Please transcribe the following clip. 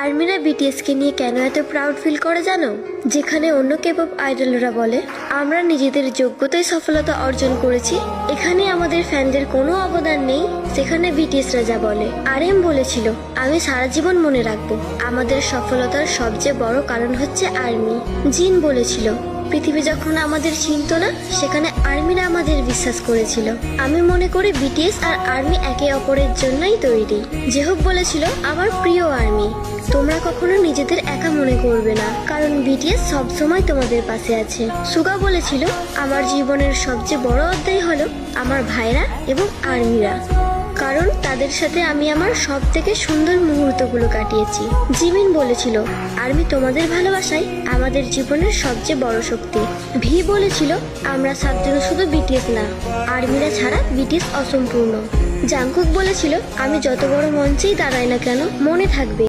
আর্মিরা BTS কে নিয়ে কেন এত প্রাউড ফিল করে জানো? যেখানে অন্য কেপপ আইডলরা বলে আমরা নিজেদের যোগ্যতায় সফলতা অর্জন করেছি, এখানে আমাদের ফ্যানদের কোনো অবদান নেই, সেখানে বিটিএস রাজা বলে। আরএম বলেছিল আমি সারা জীবন মনে রাখবো আমাদের সফলতার সবচেয়ে বড় কারণ হচ্ছে আর্মি। জিন বলেছিল পৃথিবী যখন আমাদের চিনত না, সেখানে আর্মিরা আমাদের বিশ্বাস করেছিল। আমি মনে করি বিটিএস আর আর্মি একে অপরের জন্যই তৈরি। জেহব বলেছিল আমার প্রিয় আর্মি, তোমরা কখনো নিজেদের একা মনে করবে না, কারণ বিটিএস সবসময় তোমাদের পাশে আছে। সুগা বলেছিল আমার জীবনের সবচেয়ে বড় অধ্যায় হলো আমার ভাইরা এবং আর্মিরা, কারণ তাদের সাথে আমি আমার সব থেকে সুন্দর মুহূর্তগুলো কাটিয়েছি। জিমিন বলেছিল আর্মি তোমাদের ভালোবাসাই আমাদের জীবনের সবচেয়ে বড় শক্তি। ভি বলেছিল আমরা 7 জন শুধু বিটিএস না, আর্মিরা ছাড়া বিটিএস অসম্পূর্ণ। জাংকুক বলেছিল আমি যত বড় মঞ্চেই দাঁড়াই না কেন, মনে থাকবে